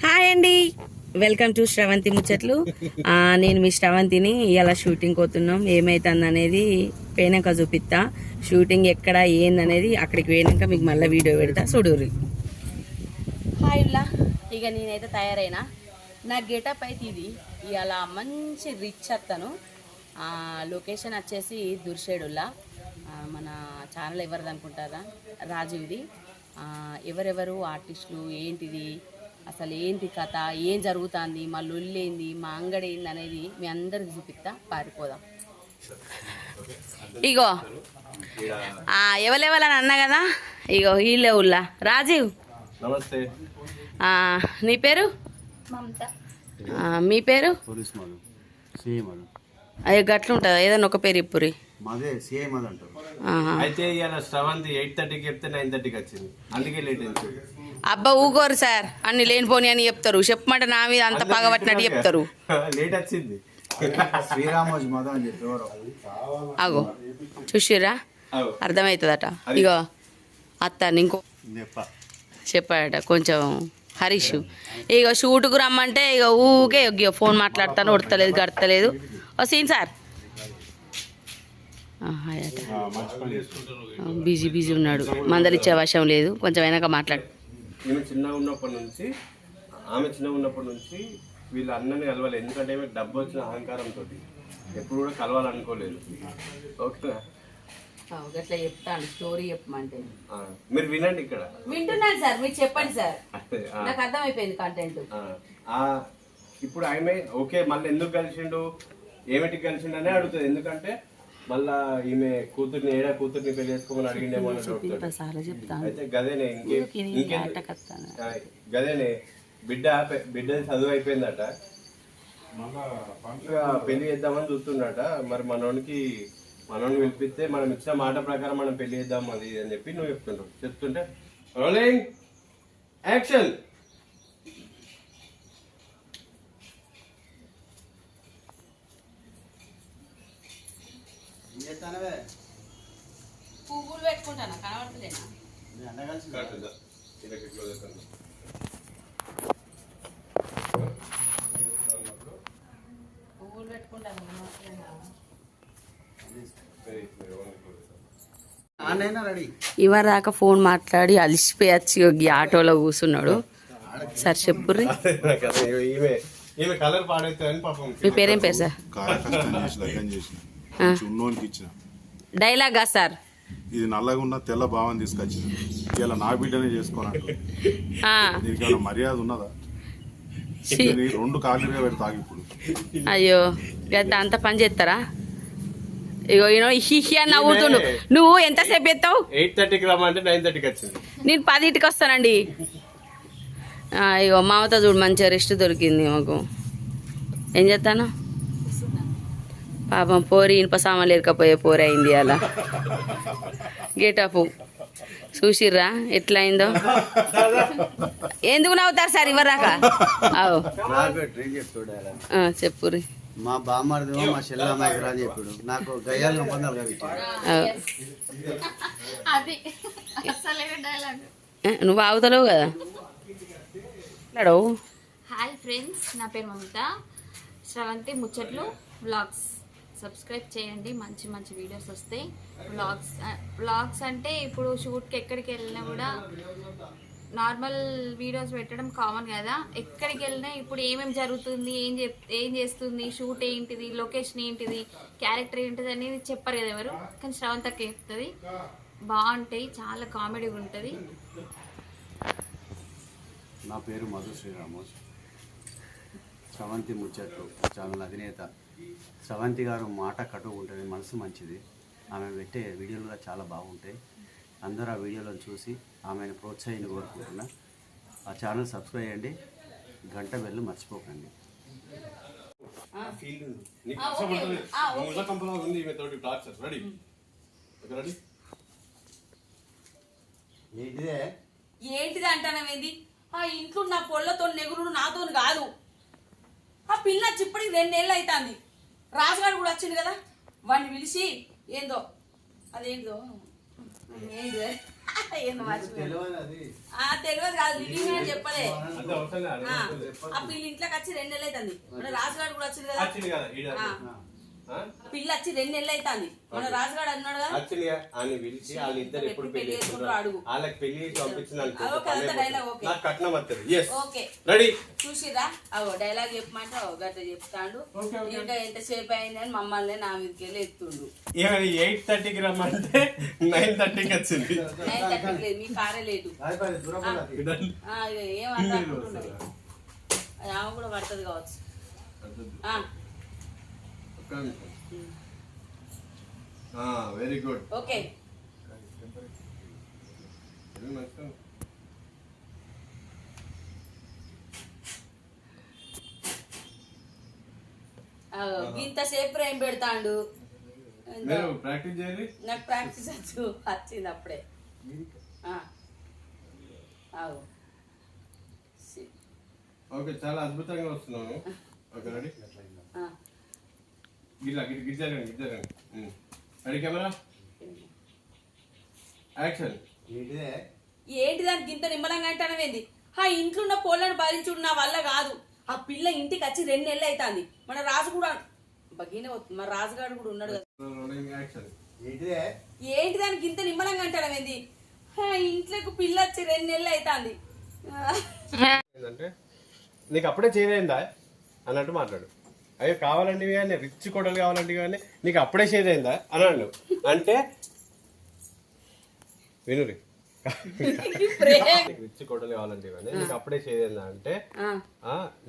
Hi అండి, welcome to Sravanthi ముచ్చట్లు. నేను మీ శ్రవంతిని. ఇలా షూటింగ్ పోతున్నాం. ఏమైతుంది అనేది పోయినాక చూపిస్తా. షూటింగ్ ఎక్కడ ఏందనేది అక్కడికి పోయినాక మీకు మళ్ళీ వీడియో పెడతా చూడుర్రి. హాయ్ ఉల్లా, ఇక నేనైతే తయారైనా. నా గెటప్ అయితే ఇది. ఇవాళ మంచి రిచ్ అత్తను. లొకేషన్ వచ్చేసి దుర్షేడుల్లా. మన ఛానల్ ఎవరిది అనుకుంటారా, రాజుది. ఎవరెవరు ఆర్టిస్టులు, ఏంటిది అసలు, ఏంటి కథ, ఏం జరుగుతుంది, మా లొల్లేంది, మా అంగడి ఏంది అనేది మీ అందరికి చూపిస్తా. పారిపోదాం. ఇగో ఎవరెవరని అన్నా కదా, ఇగో వీళ్ళే ఉల్లా. రాజీవ్ నమస్తే. నీ పేరు? మమత. మీ పేరు? అయ్యో గట్లుంటుందా? ఏదన్నా ఒక పేరు ఇప్పురి. అయితే ఇవాళ శ్రవంతి 8:30కి చెప్తే 9:30కి వచ్చింది, అందుకే లేట్ అయింది. అబ్బా ఊకోరు సార్, అన్ని లేనిపోని అని చెప్తారు. చెప్పమంటే నా మీద అంత పగబట్టినట్టు చెప్తారు. లేట్ వచ్చింది. అగో చూసిరా, అర్థమవుతుందట. ఇగో అత్తాను ఇంకో చెప్పాడట కొంచెం హరీష్. ఇక షూట్కు రమ్మంటే ఇక ఊకే ఫోన్ మాట్లాడతాను, ఉడతలేదు గడతలేదు. సీన్ సార్ బిజీ బిజీ ఉన్నాడు, మందలిచ్చే అవసరం లేదు. కొంచెం వెనక మాట్లాడు. ఆమె చిన్నగా ఉన్నప్పటి నుంచి వీళ్ళ అన్నని కలవాలి. ఎందుకంటే డబ్బు వచ్చిన అహంకారంతో ఎప్పుడు కూడా కలవాలనుకోలేదు. ఓకేనా? అట్లా చెప్తాను, స్టోరీ చెప్పమంటే మీరు వినండి. ఇక్కడ వింటున్నాను సార్, మీరు చెప్పండి సార్, నాకు అర్థమైపోయింది కంటెంట్. ఇప్పుడు ఆమె ఓకే, మళ్ళీ ఎందుకు కలిసిండు, ఏమిటికి కలిసిండు అనే అడుగుతుంది. ఎందుకంటే మళ్ళా ఈమె కూతుర్ని పెళ్లి చేసుకోమని అడిగిండేమో అని అడుగుతాడు. అయితే గదేనే గదేనే బిడ్డ చదువు అయిపోయిందట, పెళ్లి చేద్దామని చూస్తుండట. మరి మనోడిని పిలిపిస్తే మనం ఇచ్చిన మాట ప్రకారం మనం పెళ్లి చేద్దాం అది అని చెప్పి నువ్వు చెప్తుంటే రోలింగ్ యాక్షన్. పువ్వులు పెట్టుకుంటాను, కనబడతలేనా? పువ్వులు పెట్టుకుంటాను. ఇవరి దాకా ఫోన్ మాట్లాడి అలిసిపోయచ్చి ఈ ఆటోలో కూర్చున్నాడు. సార్ చెప్పుర్రి. మీ పేరేం పేరు సార్? డైలాగా సార్? ఇది నల్లగా ఉన్న తెల్ల భావం తీసుకొచ్చింది. ఇలా నా బిడ్డనే చేసుకోవాలి. దీనికి మర్యాద ఉన్నదా? 2 కాళ్ళుగా పెడతా ఇప్పుడు. అయ్యో అంత పని చేస్తారా? ఇగో హిహి అని నవ్వుతుండు. నువ్వు ఎంతసేపు ఎత్తావు? 8:30కి రమ్మంటే 9:30కి వచ్చింది. నేను 10కి వస్తానండి. ఇగో మామత చూడు, మంచిగా రెస్ట్ దొరికింది మాకు. ఏం చేస్తాను పాపం, పోరి ఇనుప సామాన్లు ఎరకపోయే పోరి అయింది అలా. గేటప్ చూసిర్రా ఎట్లా అయిందో? ఎందుకు నవ్వుతారు సార్ ఇవ్వరాక? చెప్పుర్రి. మా బామ్మర్దేమో మా చెల్లమ్మాయికి రా చెప్పాడు, నాకు గయ్యాలు ఒప్పందాలు నువ్వు ఆగుతలేవు కదా. హాయ్ ఫ్రెండ్స్, నా పేరు మమత. శ్రవంతి ముచ్చట్లు వ్లాగ్స్ సబ్స్క్రైబ్ చేయండి, మంచి మంచి వీడియోస్ వస్తాయి. వ్లాగ్స్ అంటే ఇప్పుడు షూట్కి ఎక్కడికి వెళ్ళినా కూడా నార్మల్ వీడియోస్ పెట్టడం కామన్ కదా. ఎక్కడికి వెళ్ళినా ఇప్పుడు ఏమేమి జరుగుతుంది, ఏం చేస్తుంది, షూట్ ఏంటిది, లొకేషన్ ఏంటిది, క్యారెక్టర్ ఏంటిది అనేది చెప్పరు కదా ఎవరు. కానీ శ్రవంతక్క చెప్తుంది, బాగుంటాయి, చాలా కామెడీగా ఉంటుంది. నా పేరు మధు శ్రీరామోస్, శ్రవంతి ముచ్చట్లు ఛానల్ అధినేత. శ్రవంతి గారు మాట కటు ఉంటుంది, మనసు మంచిది. ఆమె పెట్టే వీడియోలు కూడా చాలా బాగుంటాయి. అందరూ ఆ వీడియోలను చూసి ఆమెను ప్రోత్సహించి కోరుకుంటున్నా. ఆ ఛానల్ సబ్స్క్రైబ్ చేయండి, గంట బెల్లు మర్చిపోకండి. ఏంటిది అంటానవేంది? ఆ ఇంట్లో నా పొల్లతో నెగురుడు నాతో కాదు. ఆ పిల్ల చిప్పటికి 2 నెలలు అవుతుంది. రాజుగాడు కూడా వచ్చింది కదా, వాడిని పిలిచి ఏందో అదేందో ఏంటిదే ఏంది మర్చిపోయాను. తెలియదు అది. తెలియదు కాదు లివింగ్ అని చెప్పలే. అంత అవసరం లేదు, ఆ, అది చెప్పొద్దు. ఆ పిల్ల ఇంట్లోకి వచ్చి 2 నెలలు అవుతుంది. మన రాజుగాడు కూడా వచ్చింది కదా. వచ్చింది కదా ఈడ. ఆ? పిల్ల వచ్చి 2 నెలలు అవుతుంది. మన రాజుగాడు అన్నాడు కదా. వచ్చింది కదా, అని పిలిచి వాళ్ళిద్దరు ఎప్పుడు పెళ్లి చేసుకుంటారు అడుగు. వాళ్ళకి పెళ్లి చేసి పంపించింది అనుకో, ఓకే, అంత డైలాగ్ ఓకే. నాకు కట్నం వస్తుంది. Yes okay ready. చూసిరా అవో డైలాగ్ చెప్పమంటే గట్ట చెప్తాడు. ఇంకా ఎంతసేపు అయింది అని మమ్మల్ని నా మీదకి వెళ్ళి ఎత్తుండు. 8:30కి రమ్మంటే 9:30కి వచ్చింది. 9:30 లేదు, మీ కారే లేటు. రాయపారి దూరం పోదు అది. ఏమంతా అనుకుంటున్నది అది ఆమె కూడా పడుతుంది కావచ్చు. Very good. ఓకే ఇంతసేపు ఏం పెడతాండు. మీరు ప్రాక్టీస్ చేయాలి. నాకు ప్రాక్టీస్ వచ్చింది అప్పుడే. ఓకే, చాలా అద్భుతంగా వస్తున్నాను. Okay ready. గిట్లా గిట్ల రెడీ. Camera action. ఏంటిదే? ఏంటి దానికి ఇంత నిమ్మలంగా అంటానవేంది? ఆ ఇంట్లో ఉన్న పోలను భరించుడు నా వల్ల కాదు. ఆ పిల్ల ఇంటికి వచ్చి 2 నెలలు అవుతుంది. మన రాజు కూడా బగ్గినే మన రాజుగాడు కూడా ఉన్నాడు కదా. యాక్షన్. ఏంటిదే? ఏంటి దానికి ఇంత నిమ్మలంగా అంటానవేంది? ఇంట్లోకి పిల్ల వచ్చి 2 నెలలు అవుతుంది. ఏంటంటే నీకు అప్పుడే చేదైందా అన్నట్టు మాట్లాడు. అయ్యో కావాలండి కానీ రిచ్ కోడలు కావాలండి కానీ నీకు అప్పుడే చేదైందా అన్నాడు. అంటే వినురి, రిచ్ కోడలు కావాలంటే కానీ నీకు అప్పుడే చేదైందా అంటే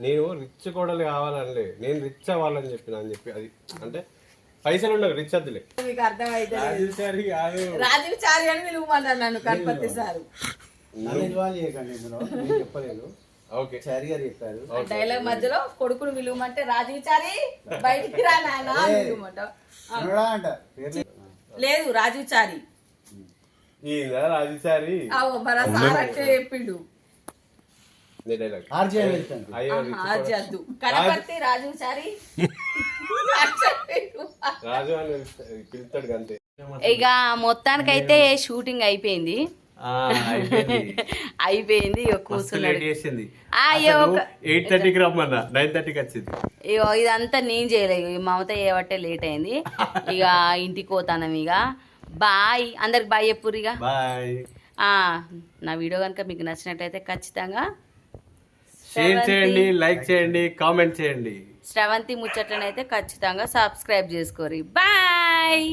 నేను రిచ్ కోడలు కావాలండి, నేను రిచ్ అవ్వాలని చెప్పిన అని చెప్పి అది అంటే పైసలు ఉండవు, రిచ్ అద్దులే. మీకు అర్థమైతే రాజుచారి కాదు, రాజీవ్ చారి అని పిలువమన్నాను నన్ను గణపతి సారు. నన్ను ఇన్వాల్వ్ చేయకండి ఇందులో, నేను చెప్పలేను. ఓకే చారి గారు చెప్పారు. డైలాగ్ మధ్యలో కొడుకును విలువమంటే రాజీవ్ చారి బయటికి రా నాయనా విలువమంట. అనడా అంట పేరు లేదు రాజీవ్ చారి. రాజుచారి మన సార్ అంటే చెప్పిండు. ఆర్జే వెళ్తాను. అద్దు కనపర్తి రాజీవ్ చారి రాజు అని పిలుస్తాడు అంతే. ఇక మొత్తానికైతే షూటింగ్ అయిపోయింది. అయిపోయింది. ఇక కూర్చున్నాడు. 8:30కి రమ్మన్నా 9:30కి వచ్చింది. ఇగో ఇదంతా నేను చేయలేదు, మమత చేయబట్టే లేట్ అయింది. ఇక ఇంటికి పోతాను. ఇక బాయ్, అందరికి బాయ్ చెప్పుర్రు. ఇక బాయ్. నా వీడియో కనుక మీకు నచ్చినట్టయితే ఖచ్చితంగా షేర్ చేయండి, లైక్ చేయండి, కామెంట్ చేయండి. శ్రవంతి ముచ్చట్లనైతే ఖచ్చితంగా సబ్స్క్రైబ్ చేసుకోరు. బాయ్.